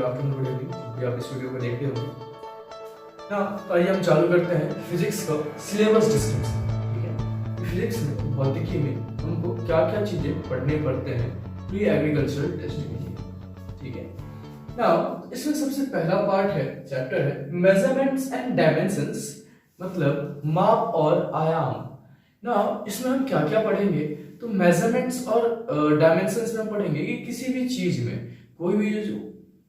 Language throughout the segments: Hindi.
आफ्टरनून, गुड इवनिंग, भी आप इस वीडियो को देख रहे होंगे ना। तो आइए हम चालू करते हैं फिजिक्स का सिलेबस डिस्कशन। ठीक है, फिजिक्स में, भौतिकी में हमको क्या क्या चीजें पढ़ने पड़ते हैं प्री एग्रीकल्चरल टेस्ट के लिए। ठीक है ना, इसमें सबसे पहला पार्ट है, चैप्टर है मेजरमेंट्स एंड डायमेंशंस, मतलब माप और आयाम ना। इसमें हम क्या क्या पढ़ेंगे, तो मेजरमेंट्स और डायमेंशंस में पढ़ेंगे कि किसी भी चीज में, कोई भी जो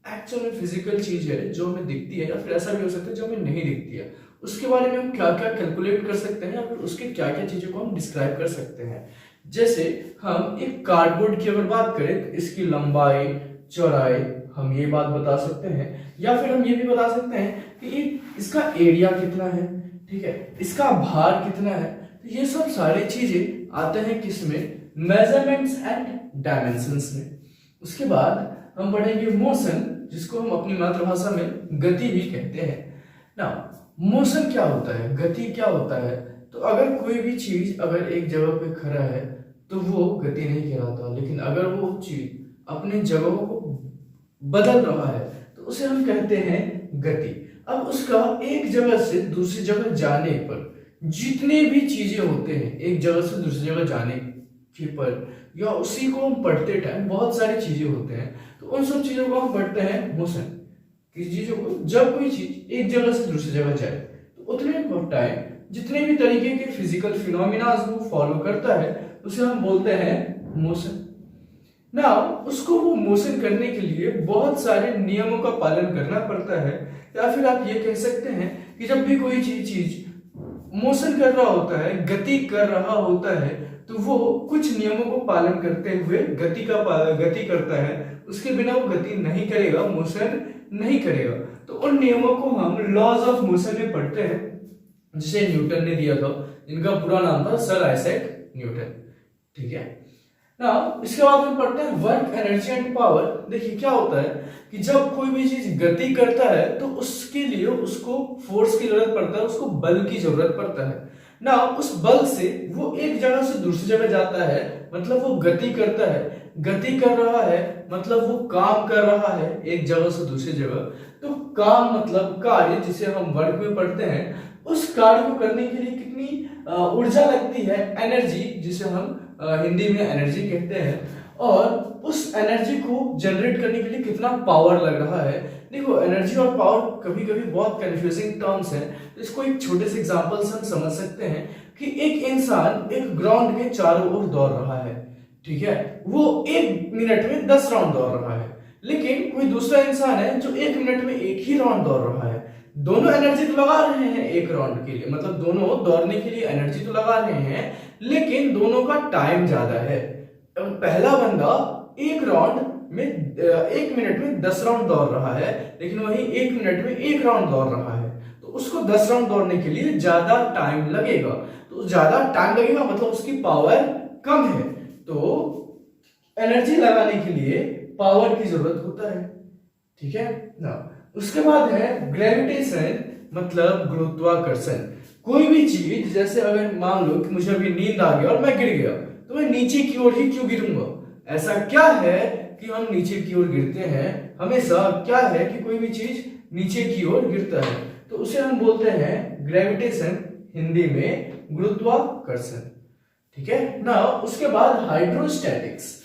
एक्चुअल में फिजिकल चीज है जो हमें दिखती है, या फिर ऐसा भी हो सकता है जो हमें नहीं दिखती है, उसके बारे में हम क्या क्या कैलकुलेट कर सकते हैं, या फिर उसके क्या क्या चीजों को हम डिस्क्राइब कर सकते हैं। जैसे हम एक कार्डबोर्ड की अगर बात करें तो इसकी लंबाई चौड़ाई हम ये बात बता सकते हैं, या फिर हम ये भी बता सकते हैं कि इसका एरिया कितना है, ठीक है, इसका भार कितना है। तो ये सब सारी चीजें आते हैं किसमें, मेजरमेंट्स एंड डायमेंशंस में। उसके बाद हम पढ़ेंगे मोशन, जिसको हम अपनी मातृभाषा में गति भी कहते हैं ना। मोशन क्या होता है, गति क्या होता है, तो अगर कोई भी चीज अगर एक जगह पे खड़ा है तो वो गति नहीं कहलाता, लेकिन अगर वो चीज अपने जगहों को बदल रहा है तो उसे हम कहते हैं गति। अब उसका एक जगह से दूसरी जगह जाने पर जितने भी चीजें होते हैं, एक जगह से दूसरी जगह जाने के पर या उसी को हम पढ़ते टाइम बहुत सारी चीजें होते हैं, तो उन सब चीजों को हम पढ़ते हैं मोशन। किसी चीजों को, जब कोई चीज एक जगह से दूसरी जगह जाए तो उतने टाइम जितने भी तरीके के फिजिकल फिनोमिना वो फॉलो करता है उसे हम बोलते हैं मोशन ना। उसको वो मोशन करने के लिए बहुत सारे नियमों का पालन करना पड़ता है, या फिर आप ये कह सकते हैं कि जब भी कोई चीज मोशन कर रहा होता है, गति कर रहा होता है, तो वो कुछ नियमों को पालन करते हुए गति करता है। उसके बिना वो गति नहीं करेगा, मोशन नहीं करेगा। तो उन नियमों को हम लॉज ऑफ मोशन में पढ़ते हैं, जिसे न्यूटन ने दिया था, इनका पूरा नाम था सर आइजैक न्यूटन। ठीक है ना, इसके बाद हम पढ़ते हैं वर्क, एनर्जी एंड पावर। देखिए क्या होता है कि जब कोई भी चीज गति करता है तो उसके लिए उसको फोर्स की जरूरत पड़ता है, उसको बल की जरूरत पड़ता है ना। उस बल से वो एक जगह से दूसरी जगह जाता है, मतलब वो गति करता है। गति कर रहा है मतलब वो काम कर रहा है एक जगह से दूसरी जगह। तो काम मतलब कार्य, जिसे हम वर्क में पढ़ते हैं, उस कार्य को करने के लिए कितनी ऊर्जा लगती है, एनर्जी, जिसे हम हिंदी में एनर्जी कहते हैं, और उस एनर्जी को जनरेट करने के लिए कितना पावर लग रहा है। देखो, एनर्जी और पावर कभी कभी बहुत कंफ्यूजिंग टर्म्स हैं, तो इसको एक छोटे से एग्जांपल से हम समझ सकते हैं कि एक इंसान एक ग्राउंड के चारों ओर दौड़ रहा है, ठीक है, वो 1 मिनट में 10 राउंड दौड़ रहा है। लेकिन कोई दूसरा इंसान है जो 1 मिनट में एक ही राउंड दौड़ रहा है। दोनों एनर्जी तो लगा रहे हैं एक राउंड के लिए, मतलब दोनों दौड़ने के लिए एनर्जी तो लगा रहे हैं, लेकिन दोनों का टाइम ज्यादा है। पहला बंदा एक राउंड में 1 मिनट में 10 राउंड दौड़ रहा है, लेकिन वही 1 मिनट में एक राउंड दौड़ रहा है, तो उसको 10 राउंड दौड़ने के लिए ज्यादा टाइम लगेगा। तो ज्यादा टाइम लगेगा मतलब उसकी पावर कम है, तो एनर्जी लगाने के लिए पावर की जरूरत होता है। ठीक है ना। उसके बाद है ग्रेविटेशन, मतलब गुरुत्वाकर्षण। कोई भी चीज, जैसे अगर मान लो कि मुझे अभी नींद आ गया और मैं गिर गया, तो मैं नीचे की ओर ही क्यों गिरूंगा? ऐसा क्या है कि हम नीचे की ओर गिरते हैं हमेशा? क्या है कि कोई भी चीज नीचे की ओर गिरता है, तो उसे हम बोलते हैं ग्रेविटेशन, हिंदी में गुरुत्वाकर्षण। ठीक है ना। उसके बाद हाइड्रोस्टैटिक्स।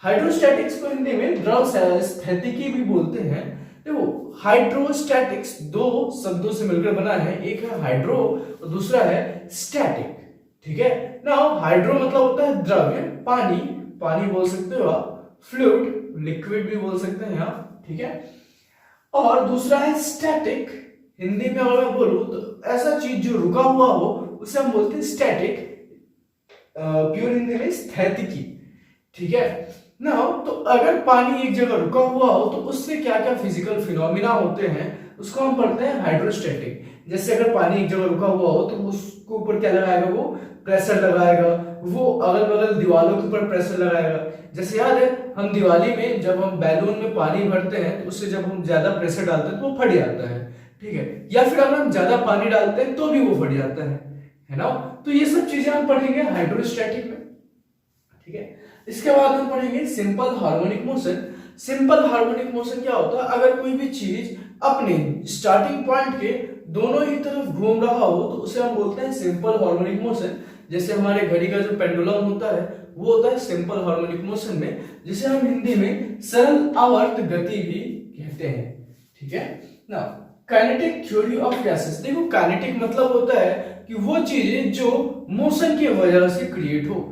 हाइड्रोस्टैटिक्स को हिंदी में द्रव स्थैतिकी भी बोलते हैं। देखो, हाइड्रोस्टैटिक्स 2 शब्दों से मिलकर बना है, एक है हाइड्रो और दूसरा है स्टैटिक। ठीक है ना। हाइड्रो मतलब होता है द्रव्य, पानी, पानी बोल सकते हो आप, फ्लूइड, लिक्विड भी बोल सकते हैं आप। ठीक है। और दूसरा है स्टैटिक, हिंदी में अगर मैं बोलूं तो ऐसा चीज जो रुका हुआ हो उसे हम बोलते हैं स्टैटिक, प्योर हिंदी में स्थैतिकी। ठीक है ना। तो अगर पानी एक जगह रुका हुआ हो तो उससे क्या क्या फिजिकल फिनोमिना होते हैं उसको हम पढ़ते हैं हाइड्रोस्टैटिक। जैसे अगर पानी एक जगह रुका हुआ हो तो उसको ऊपर क्या लगाएगा, वो प्रेशर लगाएगा, वो अगल बगल दीवारों के ऊपर प्रेशर लगाएगा। जैसे याद है, हम दिवाली में जब हम बैलून में पानी भरते हैं तो उससे जब हम ज्यादा प्रेशर डालते हैं तो वो फट जाता है। ठीक है। या फिर अगर हम ज्यादा पानी डालते हैं तो भी वो फट जाता है ना। तो ये सब चीजें हम पढ़ेंगे हाइड्रोस्टैटिक में। ठीक है। इसके बाद हम पढ़ेंगे simple harmonic motion. Simple harmonic motion क्या होता है, अगर कोई भी चीज अपने स्टार्टिंग पॉइंट के दोनों ही तरफ घूम रहा हो तो उसे हम बोलते हैं सिंपल हार्मोनिक मोशन। जैसे हमारे घड़ी का जो पेंडुलम होता है वो होता है सिंपल हार्मोनिक मोशन में, जिसे हम हिंदी में सरल आवर्त गति भी कहते हैं। ठीक है ना। काइनेटिक थ्योरी ऑफ गैसेस, देखो काइनेटिक मतलब होता है कि वो चीजें जो मोशन की वजह से क्रिएट हो।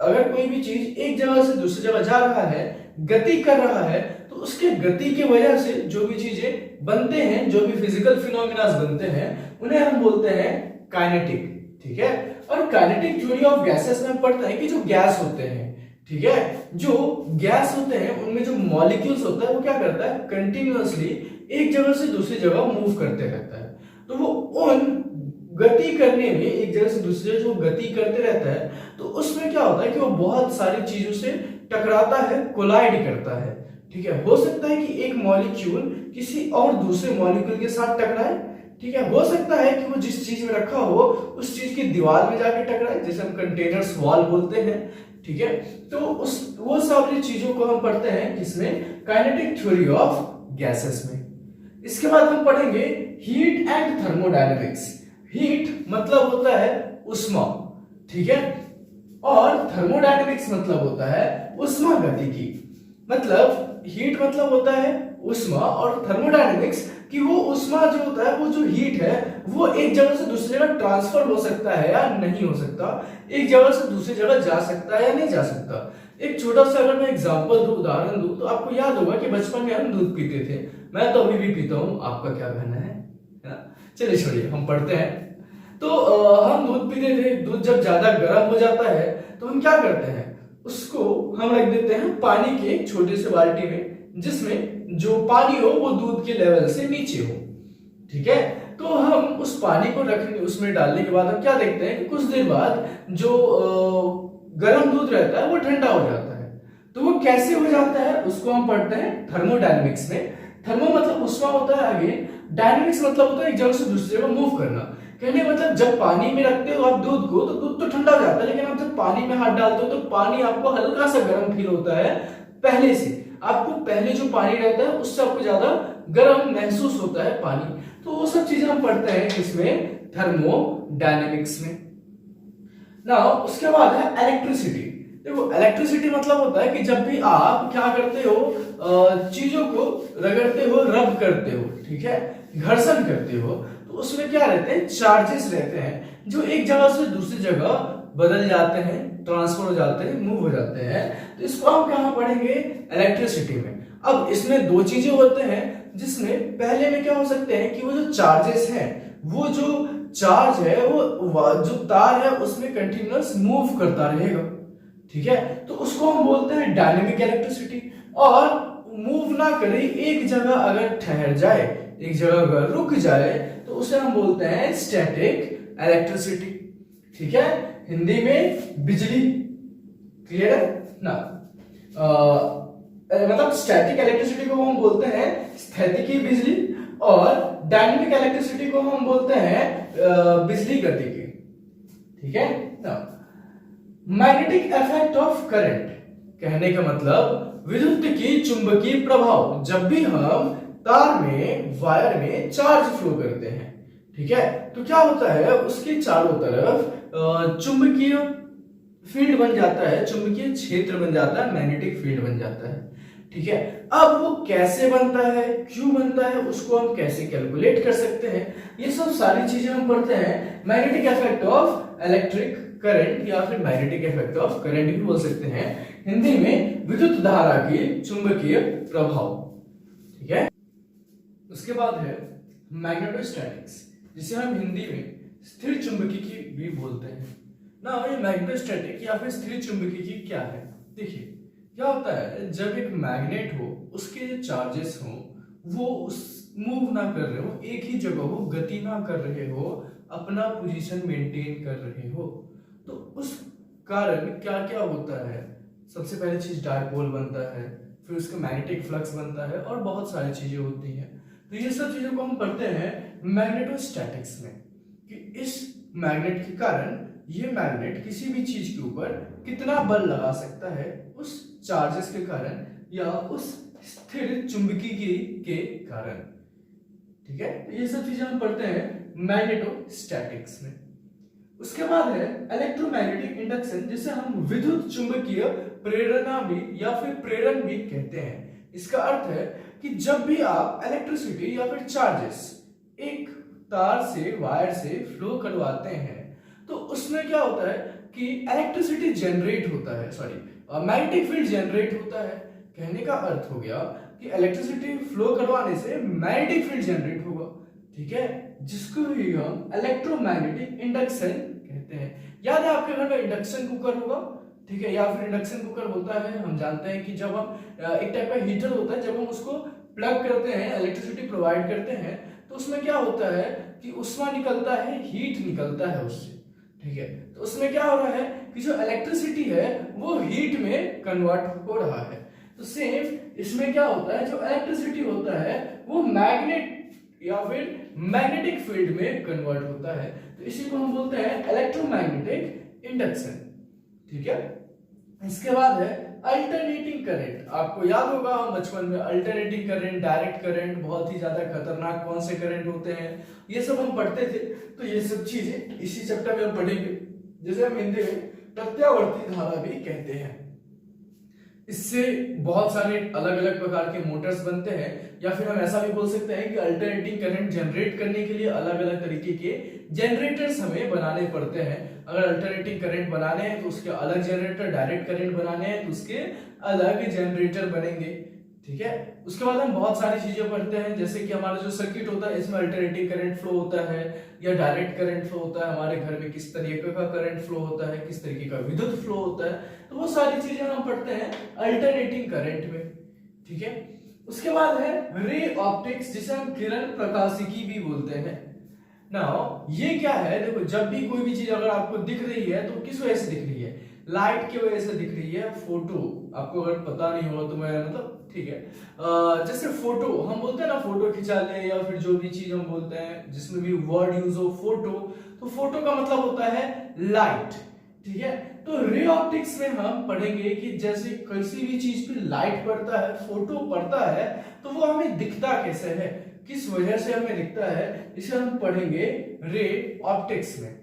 अगर कोई भी चीज एक जगह से दूसरी जगह जा रहा है, गति कर रहा है, तो उसके गति की वजह से जो भी चीजें बनते हैं, जो भी फिजिकल फिनोमिना बनते हैं, उन्हें हम बोलते हैं काइनेटिक। ठीक है। और काइनेटिक थ्योरी ऑफ गैसेस में पढ़ते हैं कि जो गैस होते हैं, ठीक है, जो गैस होते हैं उनमें जो मॉलिक्यूल्स होता है वो क्या करता है, कंटिन्यूअसली एक जगह से दूसरी जगह मूव करते रहता है। तो वो उन गति करने में, एक जगह से दूसरी जगह जो गति करते रहता है, तो उसमें क्या होता है कि वो बहुत सारी चीजों से टकराता है, कोलाइड करता है। ठीक है। हो सकता है कि एक मॉलिक्यूल किसी और दूसरे मॉलिक्यूल के साथ टकराए। ठीक है। हो सकता है कि वो जिस चीज में रखा हो उस चीज की दीवार में जाके टकराए, जैसे हम कंटेनर्स वॉल बोलते हैं। ठीक है। तो वो सारी चीजों को हम पढ़ते हैं किसमें, काइनेटिक थ्योरी ऑफ गैसेस में। इसके बाद हम पढ़ेंगे हीट एंड थर्मोडायनेमिक्स। हीट मतलब होता है उष्मा, ठीक है, और थर्मोडायनेमिक्स मतलब होता है उष्मा गतिकी। मतलब हीट मतलब होता है उष्मा, और थर्मोडायनेमिक्स कि वो उष्मा जो होता है, वो जो हीट है, वो एक जगह से दूसरी जगह ट्रांसफर हो सकता है या नहीं हो सकता, एक जगह से दूसरी जगह जा सकता है या नहीं जा सकता। एक छोटा सा अगर मैं एग्जांपल दूं, उदाहरण दूं, तो आपको याद होगा कि बचपन में हम दूध पीते थे। मैं तो अभी भी पीता हूं, आपका क्या कहना है ना? चलिए छोड़िए, हम पढ़ते हैं। तो हम दूध पीते थे, दूध जब ज्यादा गर्म हो जाता है तो हम क्या करते हैं, उसको हम रख देते हैं पानी के एक छोटे से बाल्टी में, जिसमें जो पानी हो वो दूध के लेवल से नीचे हो। ठीक है। तो हम उस पानी को रखने, उसमें डालने के बाद हम क्या देखते हैं कि कुछ देर बाद जो गर्म दूध रहता है वो ठंडा हो जाता है। तो वो कैसे हो जाता है उसको हम पढ़ते हैं थर्मोडायनेमिक्स में। थर्मो मतलब उष्मा होता है आगे, डायनेमिक्स मतलब होता है एक जगह से दूसरी जगह मूव करना। कहने मतलब जब पानी में रखते हो आप दूध को तो दूध तो ठंडा हो जाता है, लेकिन आप जब पानी में हाथ डालते हो तो पानी आपको हल्का सा गर्म फील होता है पहले से। आपको पहले जो पानी रहता है उससे आपको ज्यादा गर्म महसूस होता है पानी। तो वो सब चीजें हम पढ़ते हैं इसमें थर्मोडायनेमिक्स में ना। उसके बाद है इलेक्ट्रिसिटी। देखो इलेक्ट्रिसिटी मतलब होता है कि जब भी आप क्या करते हो, चीजों को रगड़ते हो, रब करते हो, ठीक है, घर्षण करते हो, तो उसमें क्या रहते हैं, चार्जेस रहते हैं जो एक जगह से दूसरी जगह बदल जाते हैं, ट्रांसफर हो जाते हैं, मूव हो जाते हैं। तो इसको हम कहां पढ़ेंगे, इलेक्ट्रिसिटी में। अब इसमें दो चीजें होते हैं, जिसमें पहले में क्या हो सकते हैं कि वो जो चार्जेस हैं, वो जो चार्ज है वो जो तार है उसमें कंटिन्यूअस मूव करता रहेगा। ठीक है। तो उसको हम बोलते हैं डायनेमिक इलेक्ट्रिसिटी। और मूव ना करे, एक जगह अगर ठहर जाए, एक जगह अगर रुक जाए, तो उसे हम बोलते हैं स्टैटिक इलेक्ट्रिसिटी। ठीक है। हिंदी में बिजली, क्लियर है ना। मतलब स्टैटिक इलेक्ट्रिसिटी को हम बोलते हैं स्थैतिकी बिजली, और डायनेमिक इलेक्ट्रिसिटी को हम बोलते हैं बिजली गतिकी। ठीक है ना। मैग्नेटिक इफेक्ट ऑफ करंट, कहने का मतलब विद्युत की चुंबकीय प्रभाव। जब भी हम तार में, वायर में चार्ज फ्लो करते हैं, ठीक है, तो क्या होता है, उसके चारों तरफ चुंबकीय फील्ड बन जाता है, चुंबकीय क्षेत्र बन जाता है, मैग्नेटिक फील्ड बन जाता है। ठीक है। अब वो कैसे बनता है, क्यों बनता है, उसको हम कैसे कैलकुलेट कर सकते हैं, ये सब सारी चीजें हम पढ़ते हैं। Magnetic effect of electric current, या फिर मैग्नेटिक इफेक्ट ऑफ करंट भी बोल सकते हैं, हिंदी में विद्युत धारा की चुंबकीय प्रभाव। ठीक है। उसके बाद है मैग्नेटोस्टैटिक्स, जिसे हम हिंदी में स्थिर चुंबकीय भी बोलते हैं ना। ये मैग्नेटोस्टैटिक या फिर स्थिर चुंबकीय क्या है, देखिए क्या होता है, जब एक मैग्नेट हो, उसके जो चार्जेस हो वो मूव ना कर रहे हो, एक ही जगह हो, गति ना कर रहे हो, अपना पोजीशन मेंटेन कर रहे हो, तो उस कारण क्या क्या होता है, सबसे पहले चीज डायपोल बनता है, फिर उसका मैग्नेटिक फ्लक्स बनता है, और बहुत सारी चीजें होती हैं। तो ये सब चीजों को हम पढ़ते हैं मैग्नेटोस्टैटिक्स में, कि इस मैग्नेट के कारण ये मैग्नेट किसी भी चीज के ऊपर कितना बल लगा सकता है, उस चार्जेस के कारण या उस स्थिर चुंबकीय के कारण। ठीक है, तो ये सब चीजें हम पढ़ते हैं मैग्नेटोस्टैटिक्स में। उसके बाद है इलेक्ट्रोमैग्नेटिक इंडक्शन, जिसे हम विद्युत चुंबकीय प्रेरणा भी या फिर प्रेरण भी कहते हैं। इसका अर्थ है कि जब भी आप इलेक्ट्रिसिटी या फिर चार्जेस एक तार से वायर से फ्लो करवाते हैं तो उसमें क्या होता है कि इलेक्ट्रिसिटी जनरेट होता है, मैग्नेटिक फील्ड जनरेट होता है। कहने का अर्थ हो गया कि इलेक्ट्रिसिटी फ्लो करवाने से मैग्नेटिक फील्ड जनरेट होगा। ठीक है, जिसको ही हम इलेक्ट्रोमैग्नेटिक इंडक्शन कहते हैं। याद है आपके घर में इंडक्शन कुकर होगा, ठीक है, या फिर इंडक्शन कुकर होता है। हम जानते हैं कि जब हम एक टाइप का हीटर होता है, जब हम उसको प्लग करते हैं, इलेक्ट्रिसिटी प्रोवाइड करते हैं, तो उसमें क्या होता है कि ऊष्मा निकलता है, हीट निकलता है उससे। ठीक है, तो उसमें क्या हो रहा है कि जो इलेक्ट्रिसिटी है वो हीट में कन्वर्ट हो रहा है। तो सेम इसमें क्या होता है, जो इलेक्ट्रिसिटी होता है वो मैग्नेट या फिर मैग्नेटिक फील्ड में कन्वर्ट होता है। तो इसी को हम बोलते हैं इलेक्ट्रोमैग्नेटिक इंडक्शन। ठीक है, इसके बाद है अल्टरनेटिंग करंट। आपको याद होगा हम बचपन में अल्टरनेटिंग करंट, डायरेक्ट करंट, बहुत ही ज्यादा खतरनाक कौन से करंट होते हैं, ये सब हम पढ़ते थे। तो ये सब चीजें इसी चैप्टर में हम पढ़ेंगे, जिसे हम हिंदी में प्रत्यावर्ती धारा भी कहते हैं। इससे बहुत सारे अलग अलग प्रकार के मोटर्स बनते हैं, या फिर हम ऐसा भी बोल सकते हैं कि अल्टरनेटिंग करंट जनरेट करने के लिए अलग अलग तरीके के जनरेटर्स हमें बनाने पड़ते हैं। अगर अल्टरनेटिंग करंट बनाने हैं तो उसके अलग जनरेटर, डायरेक्ट करंट बनाने हैं तो उसके अलग जनरेटर बनेंगे। ठीक है, उसके बाद हम बहुत सारी चीजें पढ़ते हैं, जैसे कि हमारा जो सर्किट होता है इसमें अल्टरनेटिंग करंट फ्लो होता है या डायरेक्ट करंट फ्लो होता है, हमारे घर में किस तरीके का करंट फ्लो होता है, किस तरीके का विद्युत फ्लो होता है, तो वो सारी चीजें हम पढ़ते हैं अल्टरनेटिंग करंट में। ठीक है, उसके बाद है रे ऑप्टिक्स, जिसे हम किरण प्रकाशिकी भी बोलते हैं। नाउ ये क्या है, देखो जब भी कोई भी चीज अगर आपको दिख रही है तो किस वजह से दिख रही है, लाइट की वजह से दिख रही है। फोटो आपको अगर पता नहीं होगा तो मैं मतलब ठीक है, जैसे फोटो हम बोलते हैं ना, फोटो खिंचा ले, या फिर जो भी चीज हम बोलते हैं जिसमें भी वर्ड यूज हो फोटो, तो फोटो का मतलब होता है लाइट। ठीक है, तो रे ऑप्टिक्स में हम पढ़ेंगे कि जैसे किसी भी चीज पे लाइट पड़ता है, फोटो पड़ता है, तो वो हमें दिखता कैसे है, किस वजह से हमें दिखता है, इसे हम पढ़ेंगे रे ऑप्टिक्स में।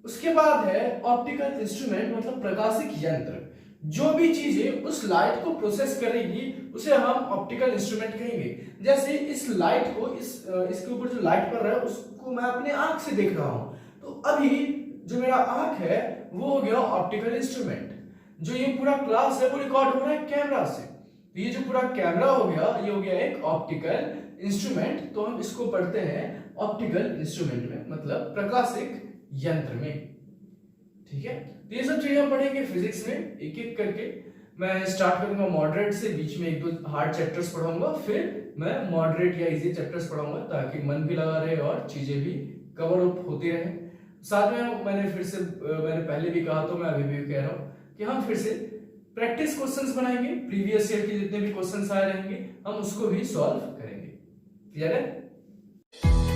उसके बाद है ऑप्टिकल इंस्ट्रूमेंट, मतलब प्रकाशिक यंत्र। जो भी चीजें उस लाइट को प्रोसेस करेगी उसे हम ऑप्टिकल इंस्ट्रूमेंट कहेंगे। जैसे इस लाइट को इसके ऊपर जो लाइट पड़ रहा है उसको मैं अपने आंख से देख रहा हूं, तो अभी जो मेरा आंख है वो हो गया ऑप्टिकल इंस्ट्रूमेंट। जो ये पूरा क्लास है वो रिकॉर्ड हो रहा है कैमरा से, तो ये जो पूरा कैमरा हो गया ये हो गया एक ऑप्टिकल इंस्ट्रूमेंट। तो हम इसको पढ़ते हैं ऑप्टिकल इंस्ट्रूमेंट में, मतलब प्रकाशिक यंत्र में। ठीक है, तो ये सब चीजें हम पढ़ेंगे फिजिक्स में एक एक करके। मैं स्टार्ट करूंगा मॉडरेट से, बीच में एक दो हार्ड चैप्टर्स पढ़ाऊंगा, फिर मैं मॉडरेट या इजी चैप्टर्स पढ़ाऊंगा ताकि मन भी लगा रहे और चीजें भी कवर अप होती रहे। साथ में मैंने पहले भी कहा तो मैं अभी भी कह रहा हूं कि हम फिर से प्रैक्टिस क्वेश्चंस बनाएंगे, प्रीवियस ईयर के जितने भी क्वेश्चंस आए रहेंगे हम उसको भी सॉल्व करेंगे। क्लियर है?